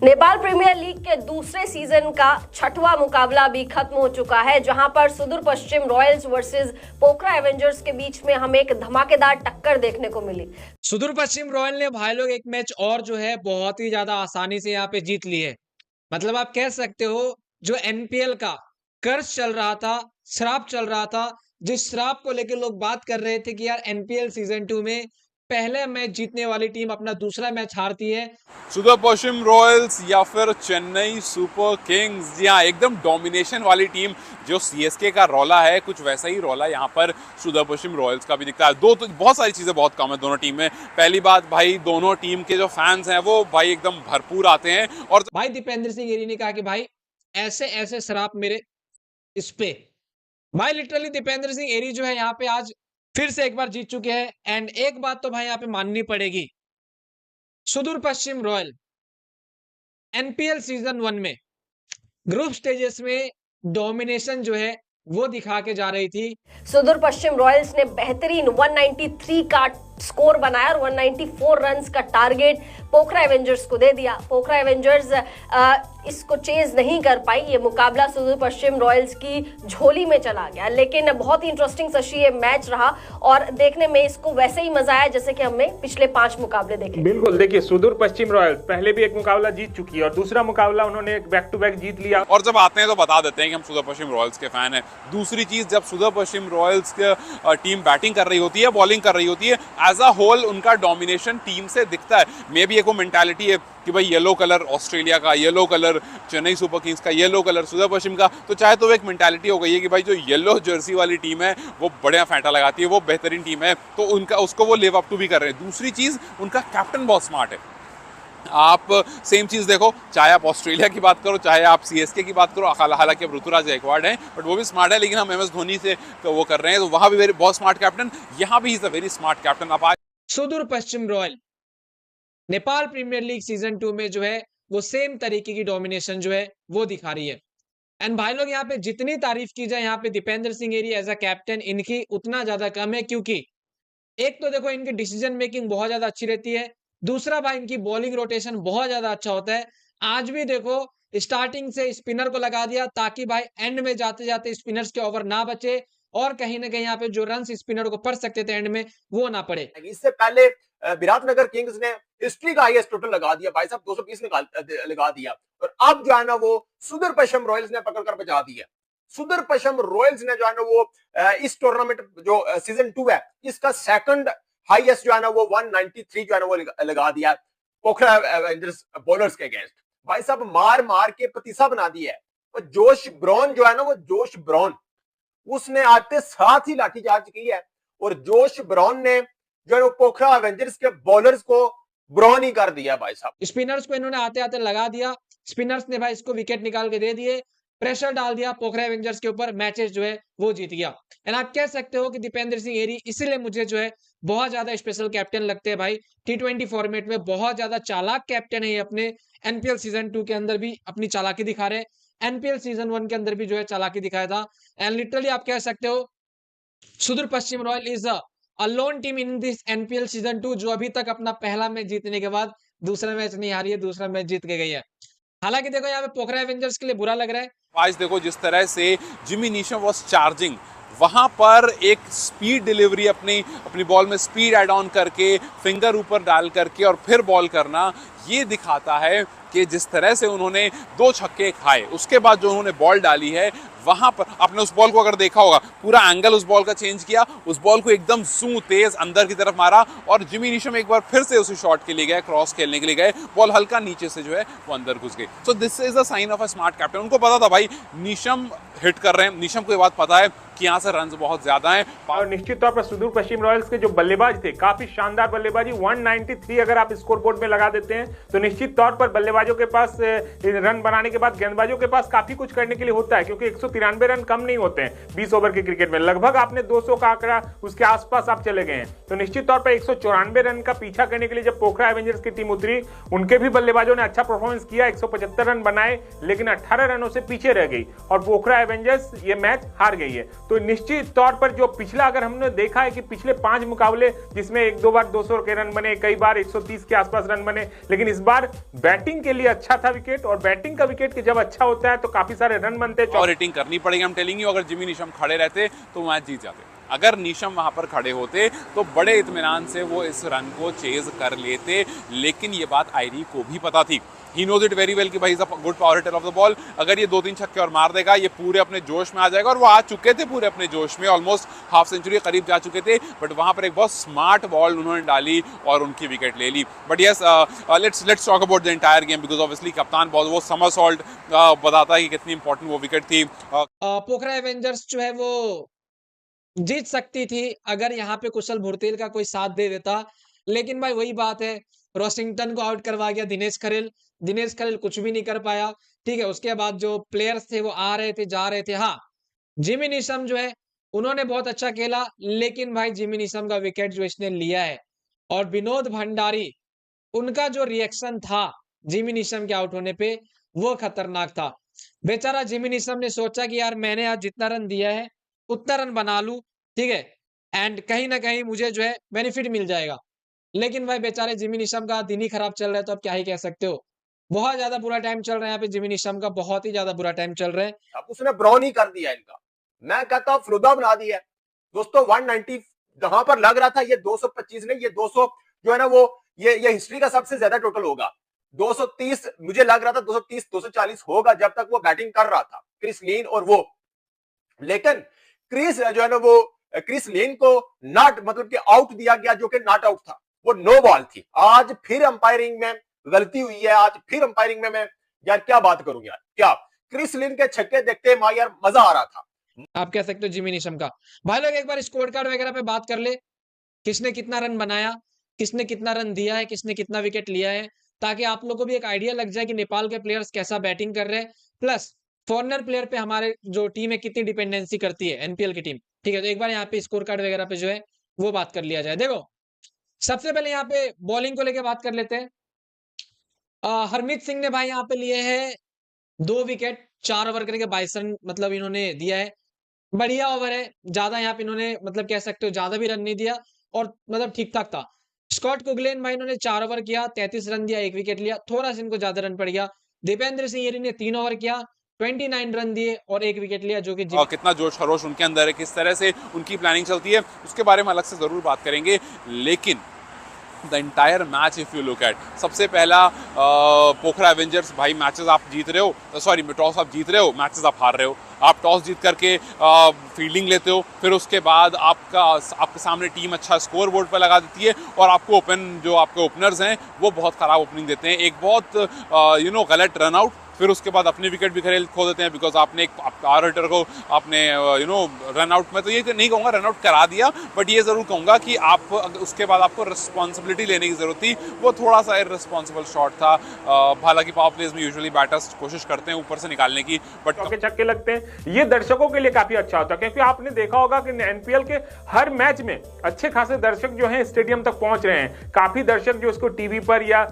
Nepal premier league के दूसरे season का छठवां मुकाबला भी खत्म हो चुका है, जहां पर सुदूर पश्चिम रॉयल्स वर्सेस पोखरा एवेंजर्स के बीच में हमें एक धमाकेदार टक्कर देखने को मिली। सुदूर पश्चिम रॉयल ने भाई लोग एक मैच और जो है बहुत ही ज्यादा आसानी से यहाँ पे जीत ली है। मतलब आप कह सकते हो जो एनपीएल का कर्ज चल रहा था, श्राप चल रहा था, जिस श्राप को लेकर लोग बात कर रहे थे कि यार एनपीएल सीजन 2 में पहले मैच जीतने वाली टीम अपना दूसरा मैच हारती है। सुदूर पश्चिम रॉयल्स या फिर चेन्नई सुपर किंग्स, जी हाँ, एकदम डोमिनेशन वाली टीम। जो सीएसके का रौला है, कुछ वैसा ही रौला यहाँ पर सुदूर पश्चिम रॉयल्स का भी दिखता है। तो बहुत सारी चीजें बहुत कम है दोनों टीम में। पहली बात भाई, दोनों टीम के जो फैंस हैं वो भाई एकदम भरपूर आते हैं। और भाई दीपेंद्र सिंह गिरी ने कहा कि भाई ऐसे ऐसे श्राप मेरे इस पे, भाई लिटरली दीपेंद्र सिंह एरी जो है यहाँ पे आज फिर से एक बार जीत चुके हैं। एंड एक बात तो भाई यहाँ पे माननी पड़ेगी, सुदूर पश्चिम रॉयल एनपीएल सीजन 1 में ग्रुप स्टेजेस में डोमिनेशन जो है वो दिखा के जा रही थी। सुदूर पश्चिम रॉयल्स ने बेहतरीन 193 का स्कोर बनाया और 194 रन्स का टारगेट पोखरा एवेंजर्स को दे दिया। पोखरा एवेंजर्स इसको चेज नहीं कर पाई। ये मुकाबला सुदूर पश्चिम रॉयल्स की झोली में चला गया, लेकिन बहुत ही इंटरेस्टिंग सशी ये मैच रहा और देखने में इसको वैसे ही मजा आया जैसे कि हमने पिछले 5 मुकाबले देखे। बिल्कुल, देखिए सुदूर पश्चिम रॉयल्स पहले भी एक मुकाबला जीत चुकी है और दूसरा मुकाबला उन्होंने बैक टू बैक जीत लिया। और जब आते हैं तो बता देते हैं कि हम सुदूर पश्चिम रॉयल्स के फैन हैं। दूसरी चीज, जब सुदूर पश्चिम रॉयल्स की टीम बैटिंग कर रही होती है, बॉलिंग कर रही होती है, एज अ होल उनका डोमिनेशन टीम से दिखता है। मे बी एक वो मेंटालिटी है कि भाई येलो कलर ऑस्ट्रेलिया का, yellow colour Chennai super Kings का, येलो कलर सुदूर पश्चिम का, तो चाहे तो एक मेंटालिटी हो गई है कि भाई जो येलो जर्सी वाली टीम है वो बढ़िया फैंटा लगाती है, वो बेहतरीन टीम है, तो उनका उसको वो लिव अप टू भी कर रहे हैं। दूसरी चीज, उनका कैप्टन बहुत स्मार्ट है। आप सेम चीज देखो, चाहे आप ऑस्ट्रेलिया की बात करो, चाहे आप सीएसके की बात करो, हालांकि अब ऋतुराज गायकवाड़ हैं बट वो भी स्मार्ट है, लेकिन हम एमएस धोनी से वो कर रहे हैं, तो वहां भी बहुत स्मार्ट कैप्टन, यहाँ भी is a very smart captain. अब आज Sudur Paschim royal Nepal premier league season 2 में जो है वो सेम तरीके की डोमिनेशन जो है वो दिखा रही है। एंड भाई लोग यहाँ पे जितनी तारीफ की जाए यहाँ पे दीपेंद्र सिंह एरी एज अ कैप्टन इनकी उतना ज्यादा कम है, क्योंकि एक तो देखो इनकी डिसीजन मेकिंग बहुत ज्यादा अच्छी रहती है, दूसरा भाई इनकी बॉलिंग रोटेशन बहुत ज्यादा अच्छा होता है। आज भी देखो स्टार्टिंग से स्पिनर को लगा दिया ताकि भाई एंड में जाते जाते स्पिनर्स के ओवर ना बचे और कहीं ना कहीं यहाँ पे जो रन स्पिनर को पड़ सकते थे एंड में वो ना पड़े। इससे पहले विराटनगर किंग्स ने हिस्ट्री का हाईएस्ट टोटल लगा दिया, भाई साहब 220 लगा दिया, और अब जो है ना वो सुदूर पश्चिम रॉयल्स ने पकड़ कर बचा दिया। सुदूर पश्चिम रॉयल्स ने जो है ना वो इस टूर्नामेंट जो सीजन 2 है इसका सेकंड हाईएस्ट जो है ना वो 193 जो है ना वो लगा दिया पोखरा एवेंजर्स बॉलर्स के अगेंस्ट। भाई साहब मार मार के पतीसा बना दिया है। और जोश ब्राउन जो है ना वो जोश ब्राउन, उसने आते साथ ही लाठीचार्ज की है और जोश ब्राउन ने जो है पोखरा एवेंजर्स के बॉलर्स को ब्राउन ही कर दिया। भाई साहब स्पिनर्स को इन्होंने आते आते लगा दिया, स्पिनर्स ने भाई इसको विकेट निकाल के दे दिए, प्रेशर डाल दिया पोखरा एवेंजर्स के ऊपर, मैचेस जो है वो जीत गया। एंड आप कह सकते हो कि दीपेंद्र सिंह एरी इसीलिए मुझे जो है बहुत ज्यादा स्पेशल कैप्टन लगते हैं। भाई T20 फॉर्मेट में बहुत ज्यादा चालाक कैप्टन है ये। अपने एनपीएल सीजन 2 के अंदर भी अपनी चालाकी दिखा रहे हैं, एनपीएल सीजन 1 के अंदर भी जो है चालाकी दिखाया था। एंड लिटरली आप कह सकते हो Sudur Paschim royal is a lone team in this NPL season 2 जो अभी तक अपना पहला मैच जीतने के बाद दूसरा मैच नहीं हारी है, दूसरा मैच जीत के गई है। हालांकि देखो यहाँ पे पोखरा एवेंजर्स के लिए बुरा लग रहा है। आज देखो जिस तरह से जिमी नीशम वाज चार्जिंग, वहां पर एक स्पीड डिलीवरी अपनी बॉल में स्पीड ऐड ऑन करके, फिंगर ऊपर डाल करके और फिर बॉल करना, ये दिखाता है कि जिस तरह से उन्होंने 2 छक्के खाए उसके बाद जो उन्होंने बॉल डाली है, वहां पर आपने उस बॉल को अगर देखा होगा, पूरा एंगल उस बॉल का चेंज किया, उस बॉल को एकदम तेज अंदर की तरफ मारा और जिमी नीशम एक बार फिर से उसी शॉट के लिए गए, क्रॉस खेलने के लिए गए, बॉल हल्का नीचे से जो है वो अंदर घुस गई। So this is a sign of a smart captain. उनको पता था भाई नीशम हिट कर रहे हैं, नीशम को ये बात पता है कि यहाँ से रन बहुत ज्यादा हैं। और निश्चित तौर पर सुदूर पश्चिम रॉयल्स के जो बल्लेबाज थे, काफी शानदार बल्लेबाजी, 193 अगर आप स्कोर बोर्ड में लगा देते हैं तो निश्चित तौर पर बल्लेबाजों के पास रन बनाने के बाद गेंदबाजों के पास काफी कुछ करने के लिए होता है, क्योंकि 193 रन कम नहीं होते हैं 20 ओवर के क्रिकेट में। लगभग आपने 200 का आंकड़ा उसके आसपास आप चले गए हैं, तो निश्चित तौर पर 194 रन का पीछा करने के लिए जब पोखरा एवेंजर्स की टीम उतरी, उनके भी बल्लेबाजों ने अच्छा परफॉर्मेंस किया, 175 रन बनाए, लेकिन 18 रनों से पीछे रह गई और पोखरा एवेंजर्स ये मैच हार गई है। तो निश्चित तौर पर जो पिछला अगर हमने देखा है कि पिछले 5 मुकाबले जिसमें 1-2 बार 200 के रन बने, कई बार 130 के आसपास रन बने, लेकिन लेकिन इस बार बैटिंग के लिए अच्छा था विकेट, और बैटिंग का विकेट जब अच्छा होता है तो काफी सारे रन बनते हैं। और रेटिंग करनी पड़ेगी, हम टेलिंग यू, अगर जिमी नीशम खड़े रहते तो मैच जीत जाते। अगर नीशम वहां पर खड़े होते तो बड़े इत्मीनान से वो इस रन को चेज कर लेते, लेकिन ये बात आयरी को भी पता थी। He knows it very well कि भाई is a good power hitter of the ball, अगर ये 2-3 छक्के और मार देगा ये पूरे अपने जोश में आ जाएगा, और वो आ चुके थे पूरे अपने जोश में, ऑलमोस्ट हाफ सेंचुरी करीब जा चुके थे, बट वहां पर एक बहुत स्मार्ट बॉल उन्होंने डाली और उनकी विकेट ले ली। But yes, let's talk about the entire game, because obviously कप्तान बॉल वो समरसॉल्ट बताता है कि कितनी इंपॉर्टेंट वो विकेट थी। पोखरा एवेंजर्स जो है वो जीत सकती थी अगर यहाँ पे कुशल भुरतेल का कोई साथ दे देता, लेकिन भाई वही बात है, रॉसिंगटन को आउट करवा गया दिनेश खरेल कुछ भी नहीं कर पाया। ठीक है, उसके बाद जो प्लेयर्स थे वो आ रहे थे जा रहे थे। हाँ, जिमी नीशम जो है उन्होंने बहुत अच्छा खेला, लेकिन भाई जिमी नीशम का विकेट जो इसने लिया है, और विनोद भंडारी उनका जो रिएक्शन था जिमी नीशम के आउट होने पे वो खतरनाक था। बेचारा जिमी नीशम ने सोचा कि यार मैंने आज जितना रन दिया है उतना रन बना लूं, ठीक है, एंड कहीं ना कहीं मुझे जो है बेनिफिट मिल जाएगा। लेकिन भाई बेचारे जिमी नीशम का दिन ही खराब चल रहा है, तो अब क्या ही कह सकते हो। बहुत ज्यादा बुरा टाइम चल रहा है यहाँ पे जिमी नीशम का, बहुत ही ज्यादा बुरा टाइम चल रहा है। अब उसने ब्राउन ही कर दिया इनका, मैं कहता हूं फ्लूदा बना दिया है दोस्तों। 190 जहां पर लग रहा था ये 225 नहीं, ये 200 जो है ना वो ये हिस्ट्री का सबसे ज्यादा टोटल होगा। 230 मुझे लग रहा था 230 240 होगा जब तक वो बैटिंग कर रहा था क्रिस लीन और वो, लेकिन क्रिस जो है ना वो क्रिस लीन को नॉट मतलब कि आउट दिया गया, जो कि नॉट आउट था, वो नो बॉल थी। आज फिर अंपायरिंग में गलती हुई है, आज फिर अंपायरिंग में मैं यार क्या बात करूं यार, क्या क्रिस लीन के छक्के देखते मां यार मजा आ रहा था। आप कह सकते हो जिमी नीशम का। भाई लोग एक बार स्कोर कार्ड वगैरह पे बात कर ले, किसने कितना रन बनाया, किसने कितना रन दिया है, किसने कितना विकेट लिया है, ताकि आप लोगों को भी एक आइडिया लग जाए कि नेपाल के प्लेयर्स कैसा बैटिंग कर रहे हैं, प्लस फॉरनर प्लेयर पे हमारे जो टीम है कितनी डिपेंडेंसी करती है एनपीएल की टीम। ठीक है, तो एक बार यहाँ पे स्कोर कार्ड वगैरह पे जो है वो बात कर लिया जाए। देखो, सबसे पहले यहाँ पे बॉलिंग को लेकर बात कर लेते हैं। हरमीत सिंह ने भाई यहाँ पे लिए है 2 विकेट 4 ओवर करके 22 रन मतलब इन्होंने दिया है। बढ़िया ओवर है, ज्यादा यहाँ पे इन्होंने मतलब कह सकते हो ज्यादा भी रन नहीं दिया, और मतलब ठीक ठाक था। स्कॉट कुगलेन भाई इन्होंने 4 ओवर किया 33 रन दिया, 1 विकेट लिया, थोड़ा सा इनको ज्यादा रन पड़ गया। दीपेंद्र सिंह येरी ने 3 ओवर किया 29 रन दिए और 1 विकेट लिया, जो कि कितना जोश खरोश उनके अंदर है, किस तरह से उनकी प्लानिंग चलती है, उसके बारे में अलग से जरूर बात करेंगे। लेकिन the entire match if you look at, सबसे पहला पोखरा एवेंजर्स भाई मैचेस आप जीत रहे हो, सॉरी टॉस आप जीत रहे हो, मैचेस आप हार रहे हो। आप टॉस जीत करके फील्डिंग लेते हो, फिर उसके बाद आपके सामने टीम अच्छा स्कोर बोर्ड पर लगा देती है, और आपको जो आपके ओपनर्स हैं वो बहुत ख़राब ओपनिंग देते हैं, एक बहुत गलत रन आउट, फिर उसके बाद अपने विकेट भी खो देते हैं, बिकॉज आपने एक पावर हिटर को आपने रन आउट में, तो ये नहीं कहूँगा रन आउट करा दिया, बट ये ज़रूर कहूँगा कि आप उसके बाद आपको रिस्पॉन्सिबिलिटी लेने की ज़रूरत थी, वो थोड़ा सा इररिस्पॉन्सिबल शॉट था। हालांकि पावर प्लेज में यूजुअली बैटर्स कोशिश करते हैं ऊपर से निकालने की, बट चौके छक्के लगते हैं, ये दर्शकों के लिए काफी अच्छा होता है, क्योंकि आपने देखा होगा कि एनपीएल के हर मैच में अच्छे खासे दर्शक जो हैं स्टेडियम तक पहुंच रहे हैं, काफी दर्शक जो उसको टीवी पर या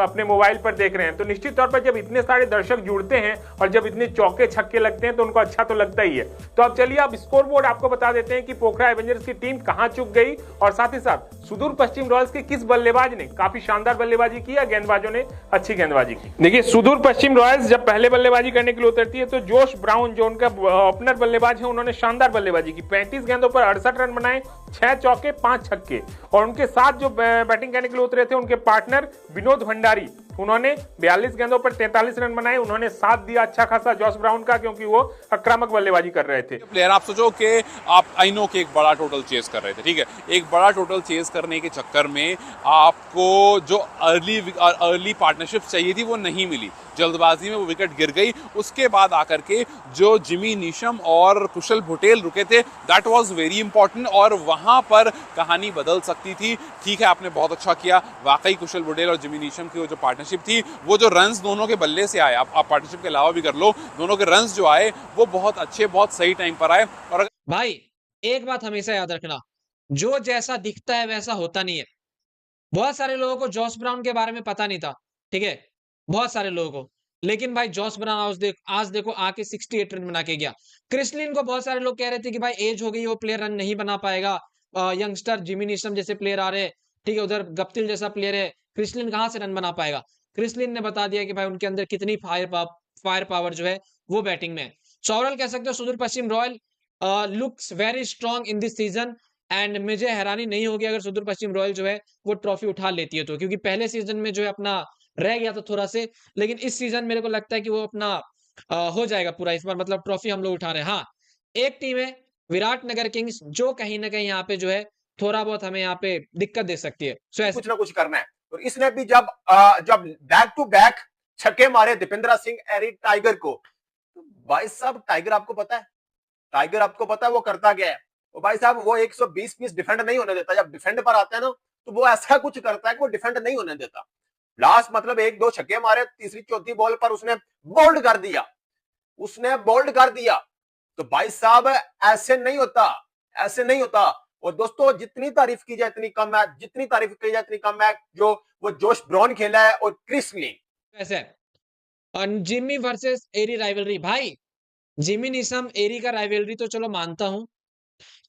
अपने मोबाइल पर देख रहे हैं। तो निश्चित तौर पर जब इतने सारे दर्शक जुड़ते हैं और जब इतने चौके छक्के लगते हैं तो उनको अच्छा तो लगता ही है। तो अब चलिए आप स्कोर बोर्ड आपको बता देते हैं कि पोखरा एवेंजर्स की टीम कहां चूक गई, और साथ ही साथ सुदूर पश्चिम रॉयल्स के किस बल्लेबाज ने काफी शानदार बल्लेबाजी की या गेंदबाजों ने अच्छी गेंदबाजी की। देखिए, सुदूर पश्चिम रॉयल्स जब पहले बल्लेबाजी करने के लिए उतरती है तो जोश ब्राउन जो उनका ओपनर बल्लेबाज है उन्होंने शानदार बल्लेबाजी की, 35 गेंदों पर 68 रन बनाए, 6 चौके 5 छक्के। और उनके साथ जो बैटिंग करने के लिए उतरे थे उनके पार्टनर विनोद भंडारी, उन्होंने 42 गेंदों पर 43 रन बनाए, उन्होंने साथ दिया अच्छा खासा जॉस ब्राउन का, क्योंकि वो आक्रामक बल्लेबाजी कर रहे थे। प्लेयर आप सोचो कि आप आई नो कि एक बड़ा टोटल चेस कर रहे थे, ठीक है, एक बड़ा टोटल चेस करने के चक्कर में आपको जो अर्ली पार्टनरशिप चाहिए थी वो नहीं मिली, जल्दबाजी में वो विकेट गिर गई। उसके बाद आकर के जो जिमी नीशम और कुशल भुटेल रुके थे, दैट वाज वेरी इंपॉर्टेंट, और वहां पर कहानी बदल सकती थी। ठीक है, आपने बहुत अच्छा किया, वाकई कुशल भुटेल और जिमी नीशम की वो जो पार्टनरशिप थी, वो जो रन्स दोनों के बल्ले से आए, आप पार्टनरशिप के अलावा भी कर लो, दोनों के रन्स जो आए वो बहुत अच्छे, बहुत सही टाइम पर आए। और भाई एक बात हमेशा याद रखना, जो जैसा दिखता है वैसा होता नहीं है। बहुत सारे लोगों को जॉस ब्राउन के बारे में पता नहीं था, ठीक है, बहुत सारे लोगों को, लेकिन भाई जॉस ब्राउन आज देखो आके 68 रन बना के गया। क्रिस लिन को बहुत सारे लोग कह रहे थे कि भाई एज हो गई, वो प्लेयर रन नहीं बना पाएगा, यंगस्टर जिमी नीशम जैसे प्लेयर आ रहे हैं, ठीक है, उधर गप्तिल जैसा प्लेयर है, क्रिस लिन कहां से रन बना पाएगा। क्रिस लिन ने बता दिया कि भाई उनके अंदर कितनी फायर पावर जो है वो बैटिंग में है। सो ओवरऑल कह सकते हो Sudur Paschim royal looks very strong in this season and मुझे हैरानी नहीं होगी अगर सुदूर पश्चिम रॉयल जो है वो ट्रॉफी उठा लेती है तो, क्योंकि पहले सीजन में जो है अपना रह गया था थोड़ा से, लेकिन इस सीजन मेरे को लगता है कि वो अपना हो जाएगा पूरा इस बार, मतलब ट्रॉफी हम लोग उठा रहे हैं। हाँ, एक टीम है विराट नगर किंग्स जो कहीं ना कहीं यहाँ पे जो है थोड़ा बहुत हमें यहाँ पे दिक्कत दे सकती है। सो ऐसे कुछ ना कुछ करना है, और इसने भी जब बैक टू बैक छक्के मारे दीपेंद्र सिंह एरी टाइगर को, तो भाई साहब टाइगर आपको पता है वो करता क्या है, वो भाई साहब वो 120 पीस डिफेंड नहीं होने देता। जब डिफेंड पर आता है ना तो वो ऐसा कुछ करता है कि वो डिफेंड नहीं होने देता। लास्ट मतलब 1-2 छक्के मारे, तीसरी चौथी बॉल पर उसने बोल्ड कर दिया। तो भाई साहब ऐसे नहीं होता। और दोस्तों जितनी तारीफ की जाए इतनी कम है, जो वो जोश ब्राउन खेला है और क्रिस लिन। ऐसे जिम्मी वर्सेस एरी राइवलरी, भाई जिमी नीशम एरी का राइवलरी तो चलो मानता हूं,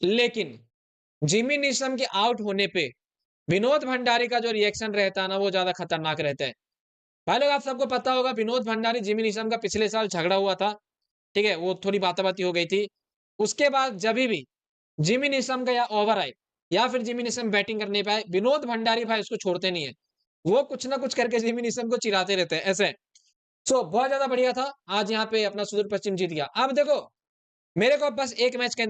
लेकिन जिमी नीशम के आउट होने पे विनोद भंडारी का जो रिएक्शन रहता है ना वो ज्यादा खतरनाक रहता है। भाई लोग आप सबको पता होगा विनोद भंडारी जिमी नीशम का पिछले साल झगड़ा हुआ था, ठीक है, वो थोड़ी बाताबाती हो गई थी। उसके बाद जब भी जिमी नीशम का या ओवर आए या फिर जिमी नीशम बैटिंग कर नहीं पाए, विनोद भंडारी भाई उसको छोड़ते नहीं है, वो कुछ ना कुछ करके जिमी नीशम को चिढ़ाते रहते हैं ऐसे। सो बहुत ज्यादा बढ़िया था, आज यहाँ पे अपना सुदूर पश्चिम जीत गया। अब देखो मेरे को बस एक मैच का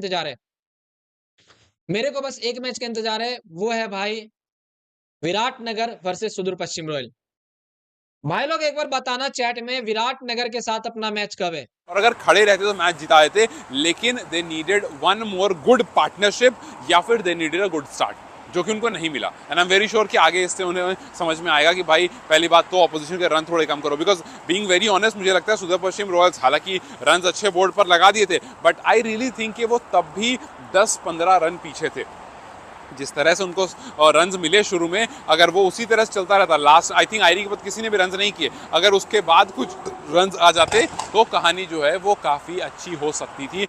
इंतजार है, वो है भाई विराट नगर वर्सेस सुदूर पश्चिम रॉयल। भाई लोग एक बार बताना चैट में विराट नगर के साथ अपना मैच कब है। और अगर खड़े रहते तो मैच जिता देते, लेकिन they needed one more good partnership या फिर they needed a good start, जो कि उनको नहीं मिला। And I am very sure कि आगे इससे उन्हें समझ में आएगा कि भाई पहली बात तो ऑपोजिशन के रन थोड़े कम करो, बिकॉज बीइंग वेरी ऑनेस्ट मुझे लगता है सुदूर पश्चिम रॉयल्स हालांकि रन अच्छे बोर्ड पर लगा दिए थे, बट आई रियली थिंक कि वो तब भी 10-15 रन पीछे थे। जिस तरह से उनको रन्स मिले शुरू में, अगर वो उसी तरह से चलता रहता, लास्ट आई थिंक आयरी के बाद किसी ने भी रन्स नहीं किए, अगर उसके बाद कुछ रन्स आ जाते तो कहानी जो है वो काफ़ी अच्छी हो सकती थी।